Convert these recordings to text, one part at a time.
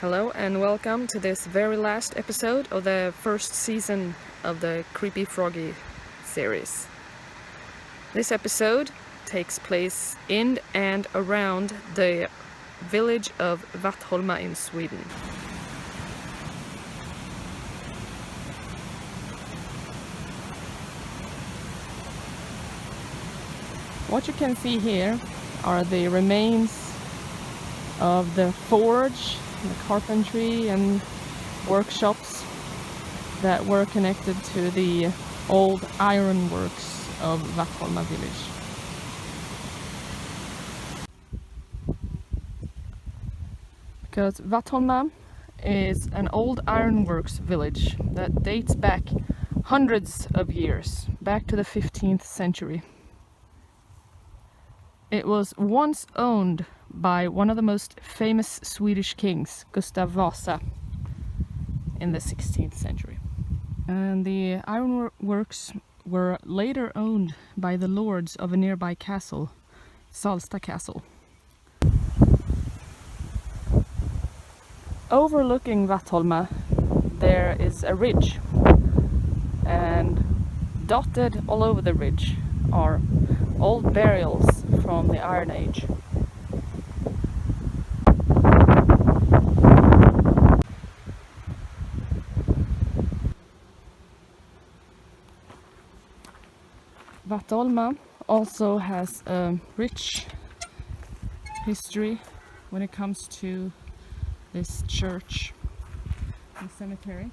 Hello and welcome to this very last episode of the first season of the Creepy Froggy series. This episode takes place in and around the village of Vattholma in Sweden. What you can see here are the remains of the forge, the carpentry and workshops that were connected to the old ironworks of Vattholma village. Because Vattholma is an old ironworks village that dates back hundreds of years, back to the 15th century. It was once owned by one of the most famous Swedish kings, Gustav Vasa, in the 16th century. And the ironworks were later owned by the lords of a nearby castle, Salsta Castle. Overlooking Vattholma, there is a ridge, and dotted all over the ridge are old burials from the Iron Age. Vattholma also has a rich history when it comes to this church and cemetery.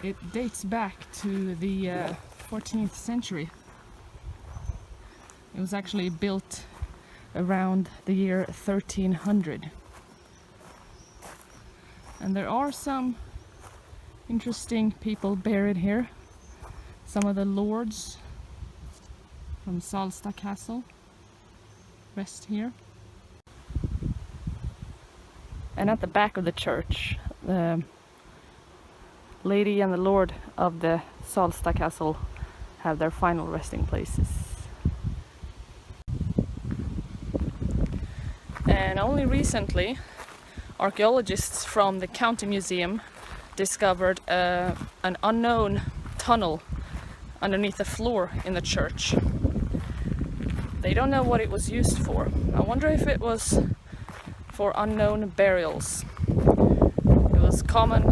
It dates back to the 14th century. It was actually built around the year 1300. And there are some interesting people buried here. Some of the lords from Salsta Castle rest here. And at the back of the church, the lady and the lord of the Salsta Castle have their final resting places. And only recently, archaeologists from the County Museum discovered an unknown tunnel underneath the floor in the church. They don't know what it was used for. I wonder if it was for unknown burials. It was common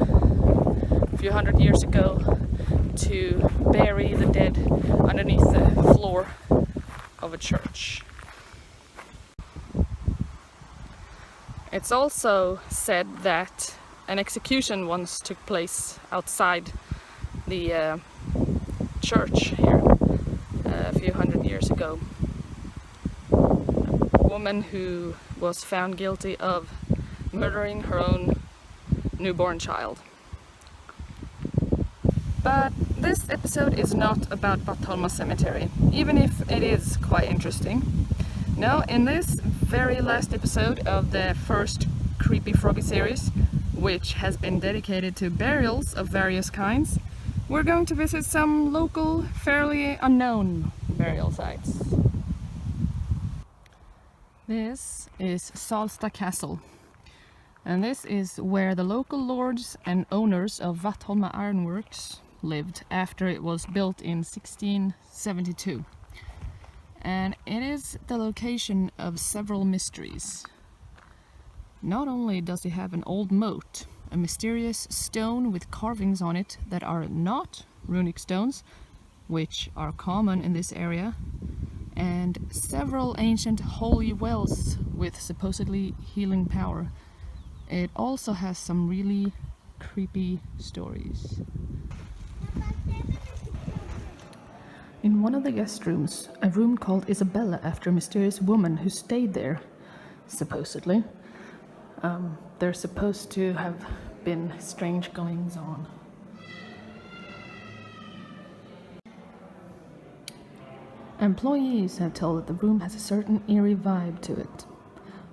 a few hundred years ago to bury the dead underneath the floor of a church. It's also said that an execution once took place outside the church here a few hundred years ago. A woman who was found guilty of murdering her own newborn child. But this episode is not about Vattholma Cemetery, even if it is quite interesting. No, in this very last episode of the first Creepy Froggy series, which has been dedicated to burials of various kinds, we're going to visit some local, fairly unknown burial sites. This is Salsta Castle, and this is where the local lords and owners of Vattholma Ironworks lived after it was built in 1672. And it is the location of several mysteries. Not only does it have an old moat, a mysterious stone with carvings on it that are not runic stones, which are common in this area, and several ancient holy wells with supposedly healing power. It also has some really creepy stories. In one of the guest rooms, a room called Isabella after a mysterious woman who stayed there, supposedly. There's supposed to have been strange goings on. Employees have told that the room has a certain eerie vibe to it.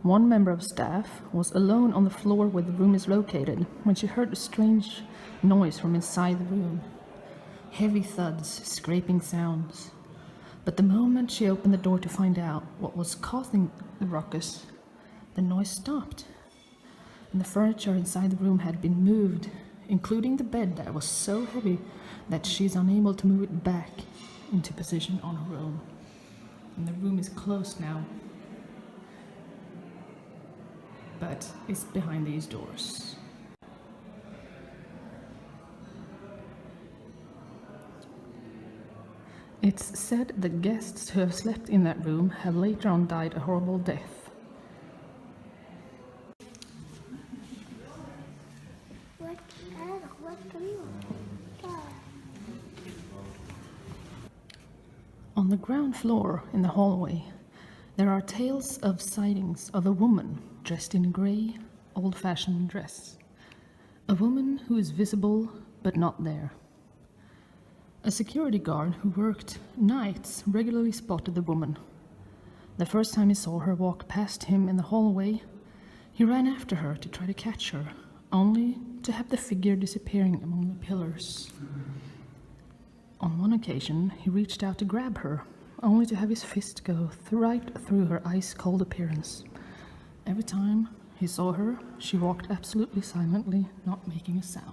One member of staff was alone on the floor where the room is located when she heard a strange noise from inside the room. Heavy thuds, scraping sounds. But the moment she opened the door to find out what was causing the ruckus, the noise stopped. and the furniture inside the room had been moved, including the bed that was so heavy that she's unable to move it back into position on her own. And the room is closed now, but it's behind these doors. It's said that guests who have slept in that room have later on died a horrible death. On the ground floor in the hallway, there are tales of sightings of a woman dressed in a grey, old-fashioned dress. A woman who is visible but not there. A security guard who worked nights regularly spotted the woman. The first time he saw her walk past him in the hallway, he ran after her to try to catch her, only to have the figure disappearing among the pillars. On one occasion, he reached out to grab her, only to have his fist go right through her ice-cold appearance. Every time he saw her, she walked absolutely silently, not making a sound.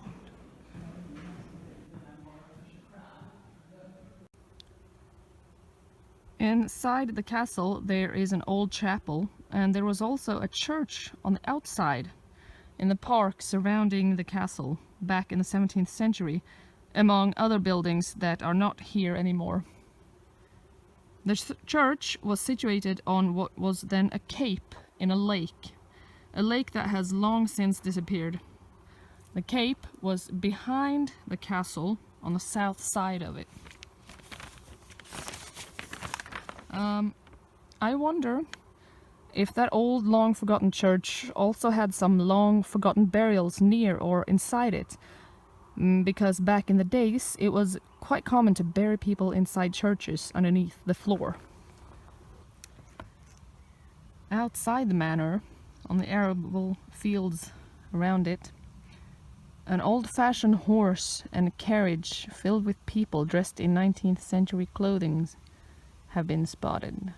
Inside the castle there is an old chapel, and there was also a church on the outside in the park surrounding the castle back in the 17th century, among other buildings that are not here anymore. The church was situated on what was then a cape in a lake that has long since disappeared. The cape was behind the castle on the south side of it. I wonder if that old long-forgotten church also had some long-forgotten burials near or inside it, because back in the days it was quite common to bury people inside churches underneath the floor. Outside the manor, on the arable fields around it, an old-fashioned horse and carriage filled with people dressed in 19th century clothing have been spotted.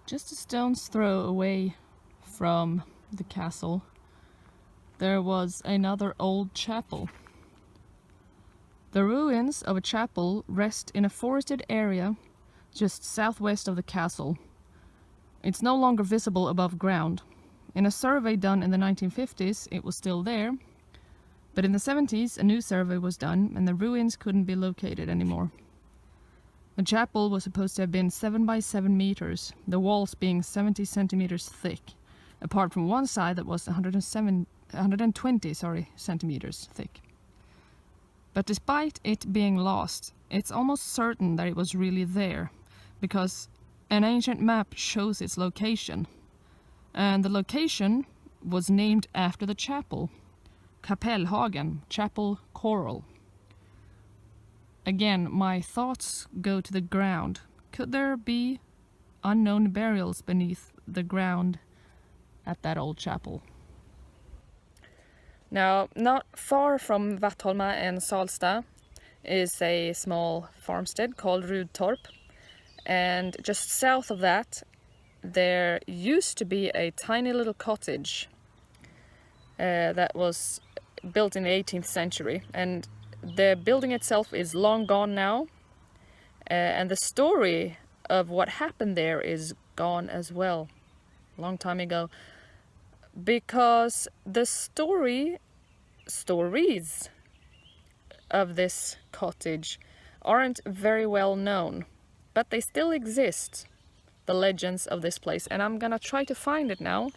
Just a stone's throw away from the castle, there was another old chapel. The ruins of a chapel rest in a forested area just southwest of the castle. It's no longer visible above ground. In a survey done in the 1950s, it was still there, but in the 70s a new survey was done and the ruins couldn't be located anymore. The chapel was supposed to have been 7 by 7 meters, the walls being 70 centimeters thick, apart from one side that was 120 centimeters thick. But despite it being lost, it's almost certain that it was really there, because an ancient map shows its location. And the location was named after the chapel, Kapellhagen, Chapel Coral. Again, my thoughts go to the ground. Could there be unknown burials beneath the ground at that old chapel? Now, not far from Vattholma and Salsta is a small farmstead called Rudtorp, and just south of that there used to be a tiny little cottage that was built in the 18th century, and the building itself is long gone now, and the story of what happened there is gone as well, a long time ago, because the stories of this cottage aren't very well known, but they still exist, the legends of this place, and I'm gonna try to find it now.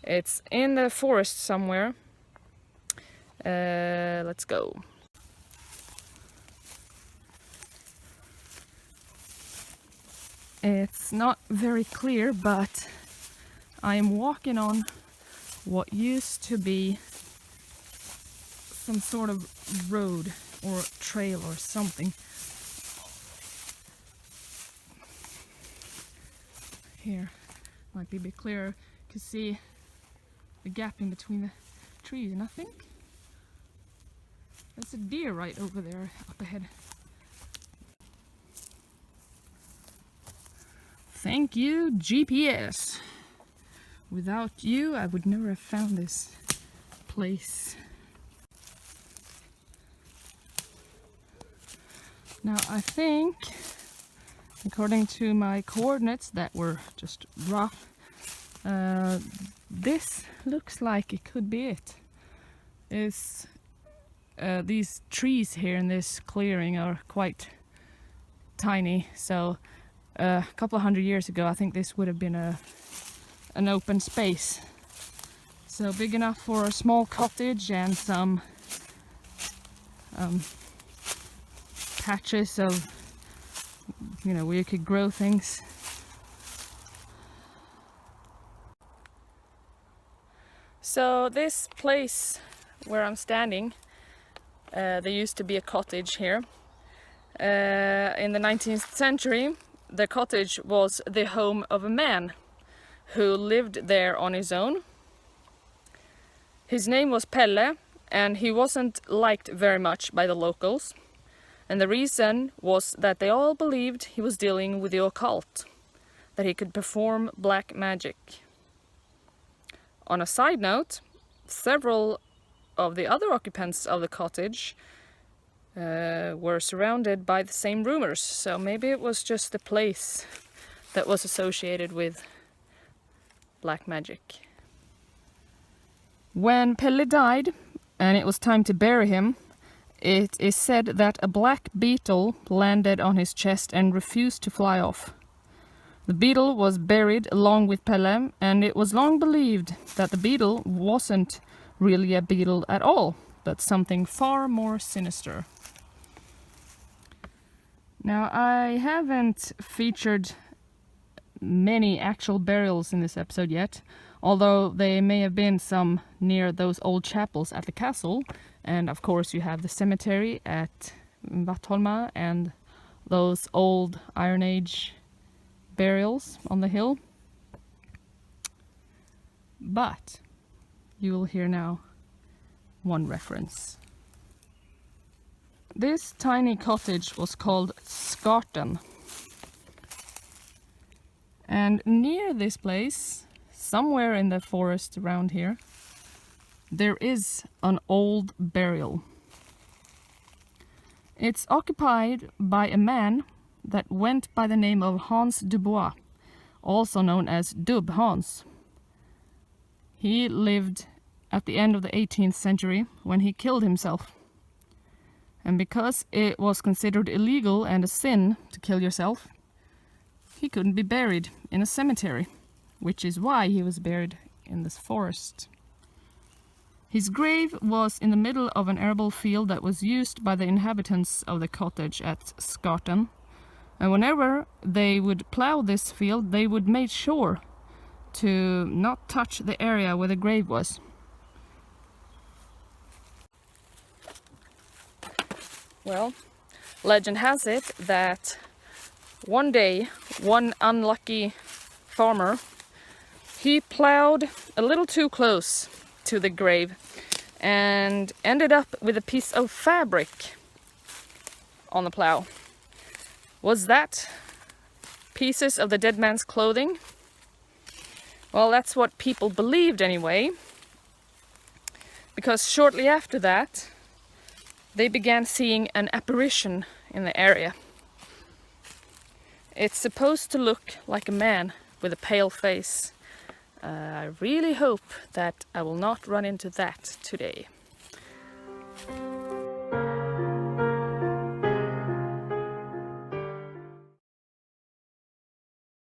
It's in the forest somewhere. Let's go. It's not very clear, but I am walking on what used to be some sort of road or trail or something. Here might be a bit clearer. You can see the gap in between the trees, and I think there's a deer right over there up ahead. Thank you, GPS. Without you, I would never have found this place. Now I think, according to my coordinates that were just rough, this looks like it could be it. These trees here in this clearing are quite tiny, so a couple of hundred years ago I think this would have been an open space. So big enough for a small cottage and some patches of, where you could grow things. So this place where I'm standing, there used to be a cottage here. In the 19th century, the cottage was the home of a man who lived there on his own. His name was Pelle, and he wasn't liked very much by the locals. And the reason was that they all believed he was dealing with the occult, that he could perform black magic. On a side note, several of the other occupants of the cottage were surrounded by the same rumors, so maybe it was just the place that was associated with black magic. When Pelle died and it was time to bury him, it is said that a black beetle landed on his chest and refused to fly off. The beetle was buried along with Pelle, and it was long believed that the beetle wasn't really a beetle at all, but something far more sinister. Now, I haven't featured many actual burials in this episode yet, although there may have been some near those old chapels at the castle, and of course you have the cemetery at Vattholma and those old Iron Age burials on the hill. But you will hear now one reference. This tiny cottage was called Skarten. And near this place, somewhere in the forest around here, there is an old burial. It's occupied by a man that went by the name of Hans Dubois, also known as Dub Hans. He lived at the end of the 18th century when he killed himself. And because it was considered illegal and a sin to kill yourself, he couldn't be buried in a cemetery, which is why he was buried in this forest. His grave was in the middle of an arable field that was used by the inhabitants of the cottage at Skarten. And whenever they would plow this field, they would make sure to not touch the area where the grave was. Well, legend has it that one day, one unlucky farmer, he plowed a little too close to the grave and ended up with a piece of fabric on the plow. Was that pieces of the dead man's clothing? Well, that's what people believed anyway, because shortly after that they began seeing an apparition in the area. It's supposed to look like a man with a pale face. I really hope that I will not run into that today.